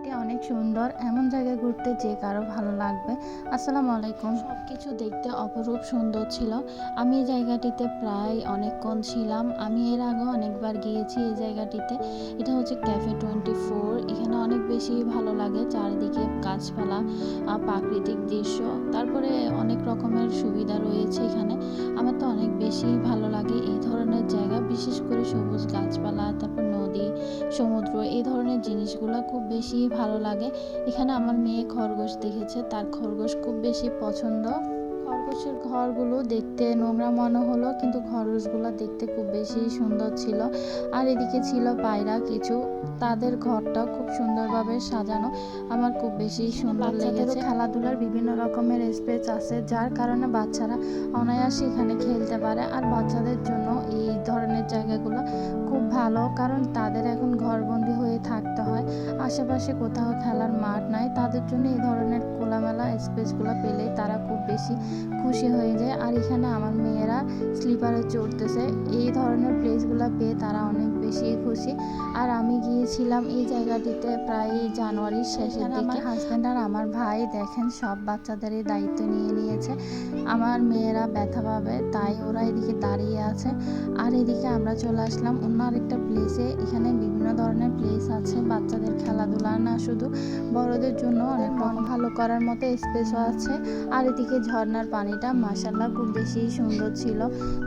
জায়গাটি অনেক সুন্দর। এমন জায়গায় ঘুরতে যে কারো ভালো লাগবে। আসসালামু আলাইকুম। সবকিছু দেখতে অপরূপ সুন্দর ছিল। আমি এই জায়গাটিতে প্রায় অনেকক্ষণ ছিলাম। আমি এর আগেও অনেকবার গিয়েছি এই জায়গাটিতে। এটা হচ্ছে ক্যাফে 24। এখানে অনেক বেশি ভালো লাগে, চারিদিকে গাছপালা, প্রাকৃতিক দৃশ্য, তারপরে অনেক রকমের সুবিধা রয়েছে এখানে। আমার তো অনেক বেশি ভালো লাগে এই ধরনের জায়গা, বিশেষ করে সবুজ গাছপালা, তারপর নদী, সমুদ্র, এই ধরনের জিনিসগুলো খুব বেশি ভালো লাগে। এখানে আমার মেয়ে খরগোশ দেখেছে, তার খরগোশ খুব বেশি পছন্দ। খরগোশের ঘরগুলো দেখতে নোংরা মনে হলো, কিন্তু খরগোশগুলো দেখতে খুব বেশি সুন্দর ছিল। আর এদিকে ছিল পায়রা কিছু, তাদের ঘরটাও খুব সুন্দরভাবে সাজানো। আমার খুব বেশি সুন্দর লেগেছে। খেলাধুলার বিভিন্ন রকমের স্পেস আছে, যার কারণে বাচ্চারা অনায়াসে এখানে খেলতে পারে। আর বাচ্চাদের জন্য এই ধরনের জায়গাগুলো খুব ভালো, কারণ তাদের এখন ঘরবন্দি হয়ে থাকতে হয়, আশেপাশে কোথাও খেলার মাঠ নাই। তাদের জন্য এই ধরনের খোলামেলা স্পেসগুলো পেলে তারা খুব বেশি খুশি হয়ে যায়। আর এখানে আমার মেয়েরা স্লিপারে চড়তেছে, এই ধরনের প্লেসগুলো পেয়ে তারা অনেক বেশি খুশি। আর আমি গিয়েছিলাম এই জায়গাটিতে প্রায় জানুয়ারির শেষের দিকে। আমার হাজব্যান্ড আর আমার ভাই দেখেন সব বাচ্চাদেরই দায়িত্ব নিয়ে নিয়েছে। আমার মেয়েরা ব্যথা পাবে তাই ওরা এদিকে দাঁড়িয়ে আছে। আর এদিকে আমরা চলে আসলাম অন্য আরেকটা প্লেসে। এখানে বিভিন্ন ধরনের প্লেস আছে, বাচ্চাদের খেলাধুলা না শুধু, বড়দের জন্য অনেক মন ভালো করার মতো স্পেসও আছে। আর এদিকে ঝর্ণার পানিটা মাশাআল্লাহ খুব বেশি সুন্দর ছিল।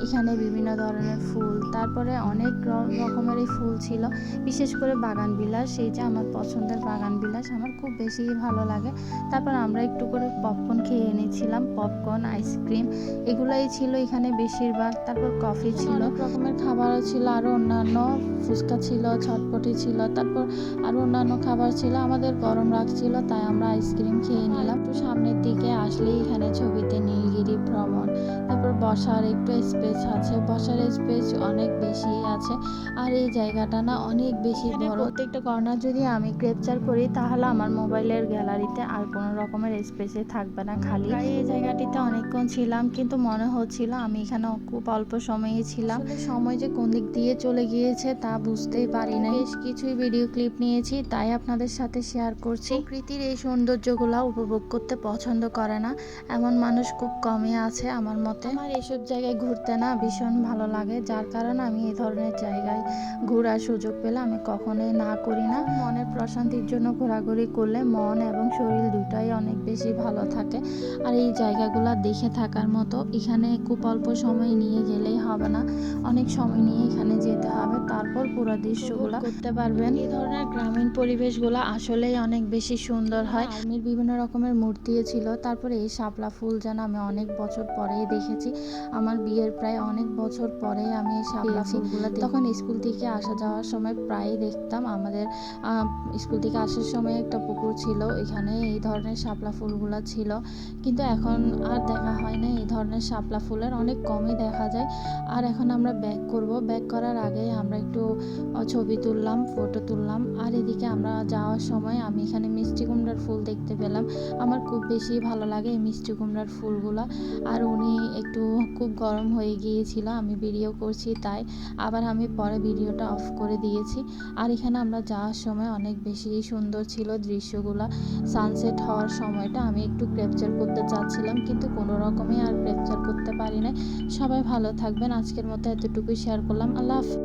এখানে বিভিন্ন ধরনের ফুল, তারপরে অনেক রকমেরই ফুল ছিল, বিশেষ করে বাগান বিলাস, সেই যে আমার পছন্দের বাগান বিলাস, আমার খুব বেশি ভালো লাগে। তারপর আমরা একটু করে পপকর্ন খেয়ে এনেছিলাম, পপকর্ন, আইসক্রিম, এগুলাই ছিল এখানে বেশিরভাগ। তারপর কফি ছিল, অনেক রকমের খাবারও ছিল, আরও অন্যান্য ফুচকা ছিল, চটপটি ছিল, তারপর আরও অন্যান্য খাবার ছিল। আমাদের গরম লাগছিল তাই আমরা আইসক্রিম খেয়ে নিলাম। একটু সামনের দিকে আসলেই এখানে ছবিতে নীলগিরি ভ্রমণ, তারপর বসার একটু স্পেস আছে, বসার স্পেস অনেক বেশি আছে। আর এই জায়গাটা না অনেক বেশি বড়। প্রত্যেকটা কর্নার যদি আমি ক্যাপচার করি তাহলে আমার মোবাইলের গ্যালারিতে আর কোনো রকমের স্পেসে থাকবে না, খালি। এই জায়গাটিতে অনেকক্ষণ ছিলাম, কিন্তু মনে হচ্ছিল আমি এখানে খুব অল্প সময়ে ছিলাম। সময় যে কোন দিক দিয়ে চলে গিয়েছে তা বুঝতেই পারি না। বেশ কিছুই ভিডিও ক্লিপ নিয়েছি, তাই আপনাদের সাথে শেয়ার করছি। প্রকৃতির এই সৌন্দর্যগুলো উপভোগ করতে পছন্দ করে না এমন মানুষ খুব কমই আছে আমার মতে। আমার এইসব জায়গায় ঘুরতে না ভীষণ ভালো লাগে, যার কারণে আমি এই ধরনের জায়গায় ঘোরার সুযোগ পেলে আমি কখনোই না করি না। মনের প্রশান্তির জন্য ঘোরাঘুরি করলে মন এবং শরীর দুটাই অনেক বেশি ভালো থাকে। আর এই জায়গাগুলো দেখে থাকার মতো, এখানে খুব অল্প সময় নিয়ে গেলেই হবে না, অনেক সময় নিয়ে এখানে যেতে হবে, তারপর পুরো দৃশ্যগুলো করতে পারবেন। এই ধরনের গ্রামীণ পরিবেশগুলো আসলেই অনেক বেশি সুন্দর হয়। আর্মির বিভিন্ন রকমের মূর্তিও ছিল। তারপরে এই শাপলা ফুল যেন আমি অনেক বছর পরেই দেখেছি, আমার বিয়ের প্রায় অনেক বছর পরেই আমি এই শাপলা ফুলগুলো তখন স্কুল থেকে আসা যাওয়ার সময় প্রায় দেখতাম। আমাদের স্কুল থেকে আসার সময় একটা পুকুর ছিল, এখানে এই ধরনের শাপলা ফুলগুলো ছিল, কিন্তু এখন আর দেখা হয় না এই ধরনের শাপলা ফুলের, অনেক কমই দেখা যায়। আর এখন আমরা ব্যাক করব, ব্যাক করার আগে আমরা একটু ছবি তুললাম, ফটো তুললাম। আর এদিকে আমরা যাওয়ার সময় আমি এখানে মিষ্টি কুমড়ার ফুল দেখতে পেলাম, আমার খুব বেশি ভালো লাগে এই মিষ্টি কুমড়ার ফুলগুলো। আর উনি একটু খুব গরম হয়ে গিয়েছিল, আমি ভিডিও করছি তাই আবার আমি পরে ভিডিওটা অফ করে দিয়েছি। আর এখানে আমরা যাওয়ার সময় অনেক বেশি সুন্দর ছিল দৃশ্যগুলো। সানসেট হওয়ার সময়টা আমি একটু ক্যাপচার করতে চাচ্ছিলাম, কিন্তু কোনো রকমই আর ক্যাপচার করতে পারি না। সবাই ভালো থাকবেন, আজকের মতো এতটুকুই শেয়ার করলাম। আল্লাহ হাফেজ।